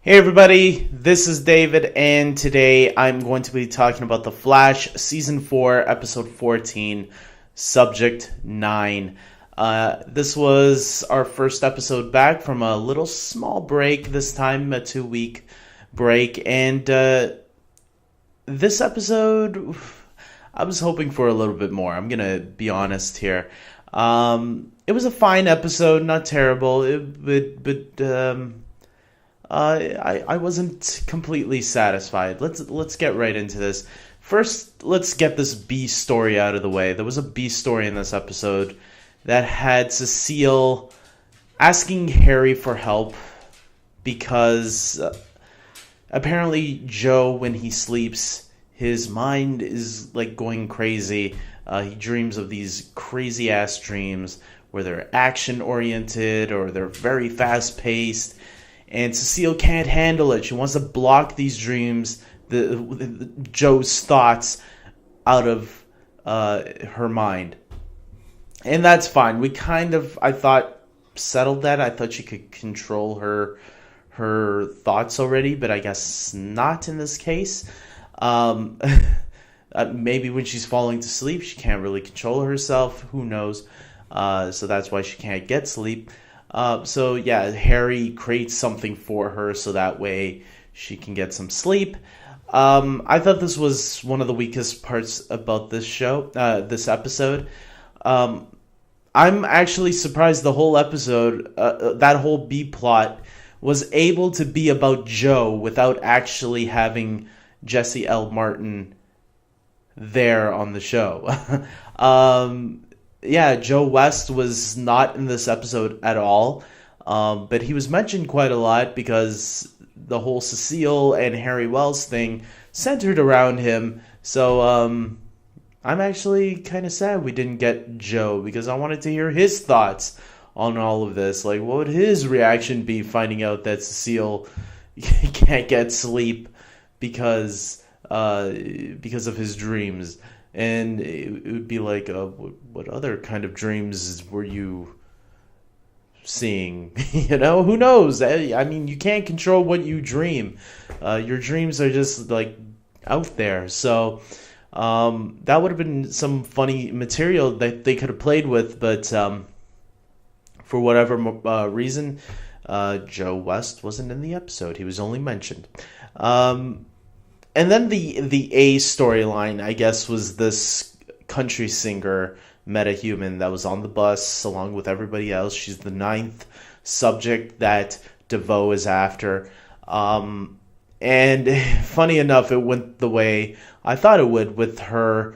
Hey everybody, this is David, and today I'm going to be talking about The Flash Season 4, Episode 14, Subject 9. This was our first episode back from a little small break, this time a 2-week break, and this episode, I was hoping for a little bit more. I'm going to be honest here. It was a fine episode, not terrible, I wasn't completely satisfied. Let's get right into this. First, let's get this B story out of the way. There was a B story in this episode that had Cecile asking Harry for help because apparently Joe, when he sleeps, his mind is like going crazy. He dreams of these crazy ass dreams where they're action oriented or they're very fast paced. And Cecile can't handle it. She wants to block these dreams, Joe's thoughts, out of her mind. And that's fine. We I thought, settled that. I thought she could control her thoughts already, but I guess not in this case. Maybe when she's falling to sleep, she can't really control herself. Who knows? So that's why she can't get sleep. So yeah, Harry creates something for her so that way she can get some sleep. I thought this was one of the weakest parts about this episode. I'm actually surprised the whole episode, that whole B plot, was able to be about Joe without actually having Jesse L. Martin there on the show. Yeah, Joe West was not in this episode at all, but he was mentioned quite a lot because the whole Cecile and Harry Wells thing centered around him. So I'm actually kind of sad we didn't get Joe because I wanted to hear his thoughts on all of this. Like, what would his reaction be finding out that Cecile can't get sleep because of his dreams? And it would be like, what other kind of dreams were you seeing? Who knows? I mean, you can't control what you dream. Your dreams are just like out there. So that would have been some funny material that they could have played with. But for whatever reason, Joe West wasn't in the episode. He was only mentioned. And then the A storyline, I guess, was this country singer metahuman that was on the bus along with everybody else. She's the 9th subject that DeVoe is after. And funny enough, it went the way I thought it would, with her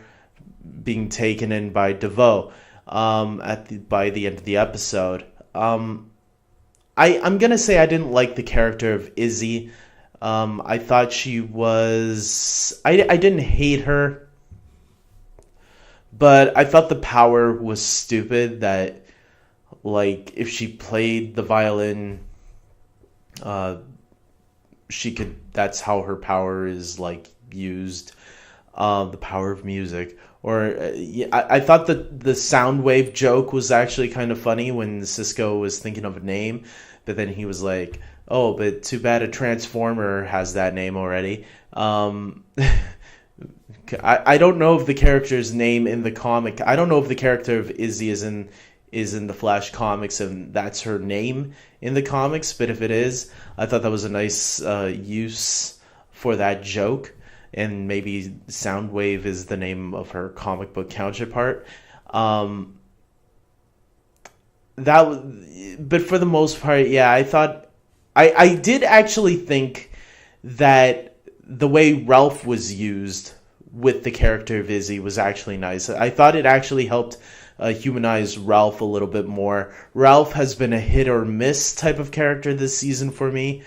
being taken in by DeVoe by the end of the episode. I'm going to say I didn't like the character of Izzy. I thought she was... I didn't hate her, but I thought the power was stupid, that, like, if she played the violin, she could... That's how her power is, like, used. The power of music. Or, I thought that the Soundwave joke was actually kind of funny when Cisco was thinking of a name, but then he was like... Oh, but too bad a Transformer has that name already. I don't know if the character's name in the comic... I don't know if the character of Izzy is in the Flash comics and that's her name in the comics, but if it is, I thought that was a nice use for that joke. And maybe Soundwave is the name of her comic book counterpart. But for the most part, yeah, I thought... I did actually think that the way Ralph was used with the character of Izzy was actually nice. I thought it actually helped humanize Ralph a little bit more. Ralph has been a hit or miss type of character this season for me.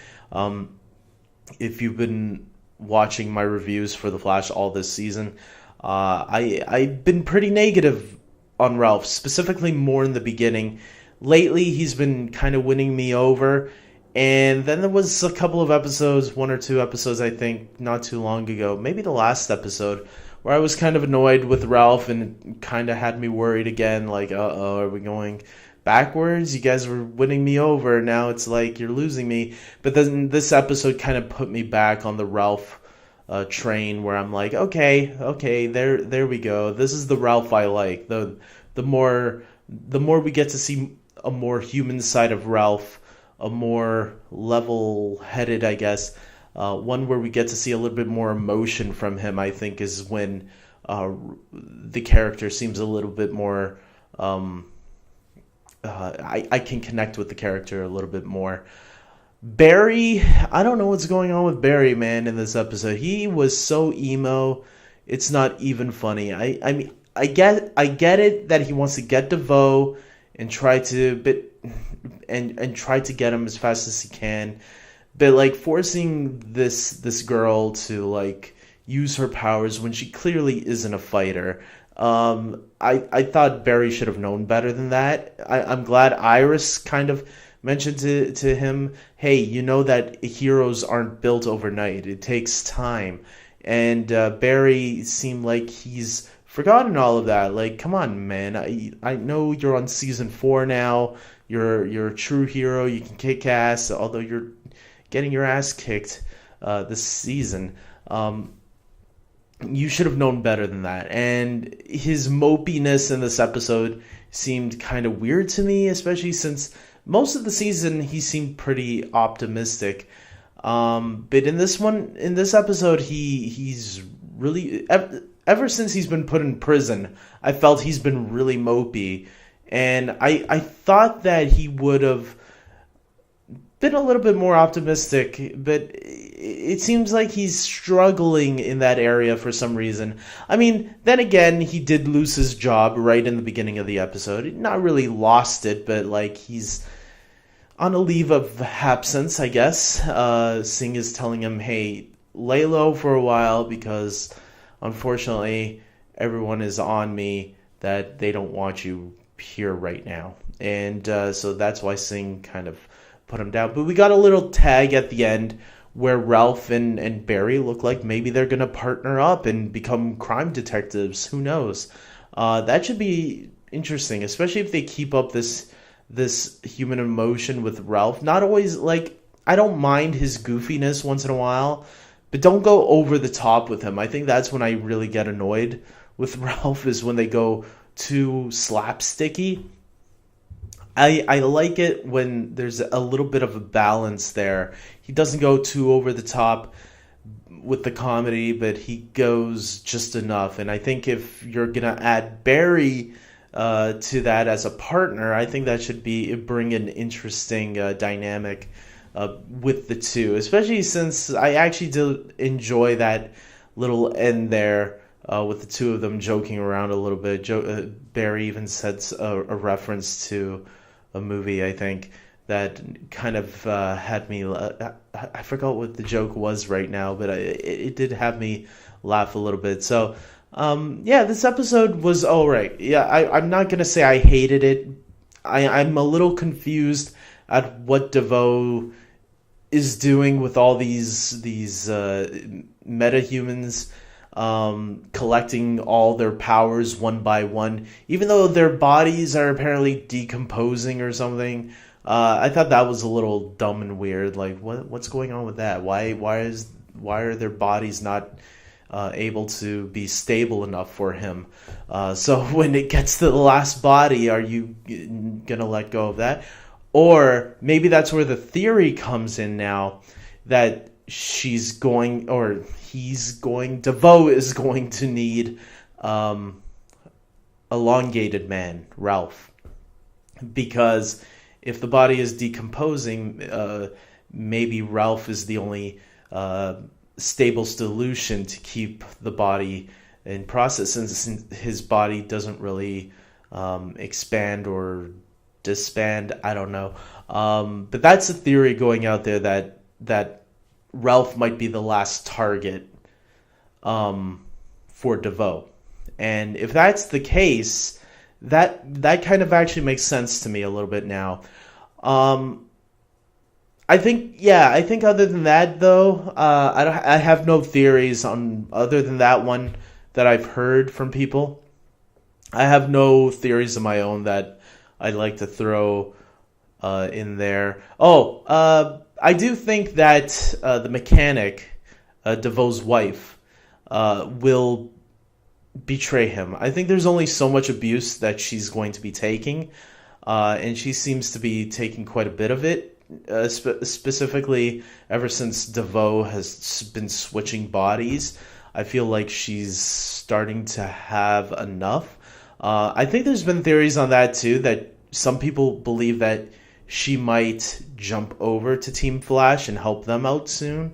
If you've been watching my reviews for The Flash all this season, I've been pretty negative on Ralph, specifically more in the beginning. Lately, he's been kind of winning me over. And then there was a couple of episodes, 1 or 2 episodes, I think, not too long ago, maybe the last episode, where I was kind of annoyed with Ralph and it kind of had me worried again, like, are we going backwards. You guys were winning me over. Now it's like you're losing me. But then this episode kind of put me back on the Ralph train, where I'm like, okay, there we go. This is the Ralph I like. The more we get to see a more human side of Ralph, a more level-headed, I guess, one where we get to see a little bit more emotion from him, I think, is when the character seems a little bit more. I can connect with the character a little bit more. Barry, I don't know what's going on with Barry, man, in this episode. He was so emo, it's not even funny. I mean, I get it that he wants to get DeVoe and try to try to get him as fast as he can, but like forcing this girl to like use her powers when she clearly isn't a fighter. I thought Barry should have known better than that. I'm glad Iris kind of mentioned to him, hey, you know that heroes aren't built overnight. It takes time. And Barry seemed like he's forgotten all of that. Like, come on, man. I know you're on season 4 now. You're a true hero. You can kick ass, although you're getting your ass kicked this season. You should have known better than that. And his mopiness in this episode seemed kind of weird to me, especially since most of the season he seemed pretty optimistic. But in this episode, he's really, ever since he's been put in prison, I felt he's been really mopey. And I thought that he would have been a little bit more optimistic, but it seems like he's struggling in that area for some reason. I mean, then again, he did lose his job right in the beginning of the episode. Not really lost it, but like he's on a leave of absence, I guess. Singh is telling him, hey, lay low for a while because unfortunately everyone is on me that they don't want you here right now. And so that's why Singh kind of put him down. But we got a little tag at the end where Ralph and Barry look like maybe they're going to partner up and become crime detectives. Who knows? That should be interesting, especially if they keep up this human emotion with Ralph. Not always, like, I don't mind his goofiness once in a while, but don't go over the top with him. I think that's when I really get annoyed with Ralph, is when they go too slapsticky. I like it when there's a little bit of a balance there. He doesn't go too over the top with the comedy, but he goes just enough. And I think if you're going to add Barry to that as a partner, I think that should bring an interesting dynamic with the two, especially since I actually did enjoy that little end there with the two of them joking around a little bit. Barry even said a reference to a movie, I think, that kind of had me. I forgot what the joke was right now, but it did have me laugh a little bit. So, yeah, this episode was all right. Yeah, I'm not gonna say I hated it. I'm a little confused at what DeVoe is doing with all these metahumans. Collecting all their powers one by one, even though their bodies are apparently decomposing or something. I thought that was a little dumb and weird. Like, what's going on with that? Why are their bodies not able to be stable enough for him? So when it gets to the last body, are you gonna let go of that? Or maybe that's where the theory comes in now, that DeVoe is going to need elongated man, Ralph. Because if the body is decomposing, maybe Ralph is the only stable solution to keep the body in process, since his body doesn't really expand or disband. I don't know. But that's a theory going out there that Ralph might be the last target for DeVoe. And if that's the case, that kind of actually makes sense to me a little bit now. I think other than that, though, I have no theories on other than that one that I've heard from people. I have no theories of my own that I'd like to throw in there. I do think that the mechanic, DeVoe's wife, will betray him. I think there's only so much abuse that she's going to be taking, and she seems to be taking quite a bit of it. Specifically, ever since DeVoe has been switching bodies, I feel like she's starting to have enough. I think there's been theories on that too, that some people believe that she might jump over to Team Flash and help them out soon.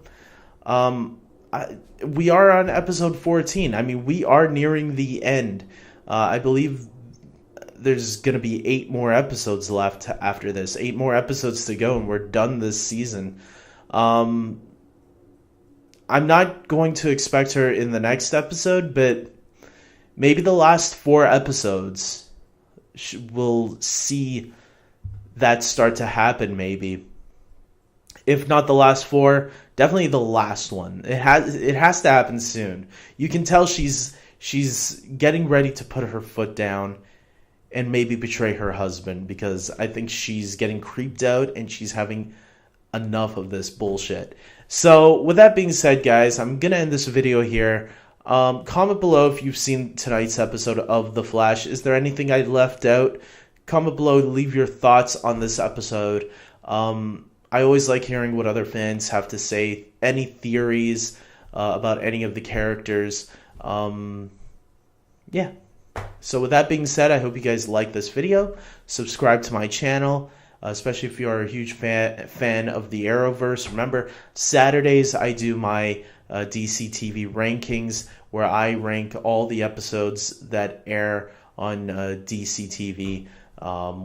We are on episode 14. I mean, we are nearing the end. I believe there's going to be 8 more episodes left after this. 8 more episodes to go, and we're done this season. I'm not going to expect her in the next episode, but maybe the last 4 episodes will see that start to happen, maybe. If not the last 4, definitely the last one. It has to happen soon. You can tell she's getting ready to put her foot down and maybe betray her husband, because I think she's getting creeped out and she's having enough of this bullshit. So with that being said, guys, I'm going to end this video here. Comment below if you've seen tonight's episode of The Flash. Is there anything I left out? Comment below, leave your thoughts on this episode. I always like hearing what other fans have to say. Any theories about any of the characters. Yeah. So with that being said, I hope you guys like this video. Subscribe to my channel, especially if you are a huge fan of the Arrowverse. Remember, Saturdays I do my DC TV rankings, where I rank all the episodes that air on DC TV,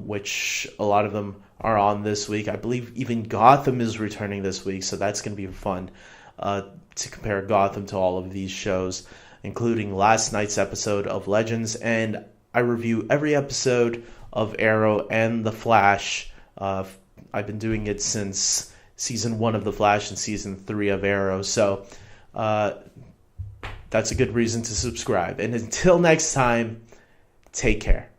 which a lot of them are on this week. I believe even Gotham is returning this week, so that's going to be fun to compare Gotham to all of these shows, including last night's episode of Legends, and I review every episode of Arrow and The Flash. I've been doing it since Season 1 of The Flash and Season 3 of Arrow, so that's a good reason to subscribe. And until next time, take care.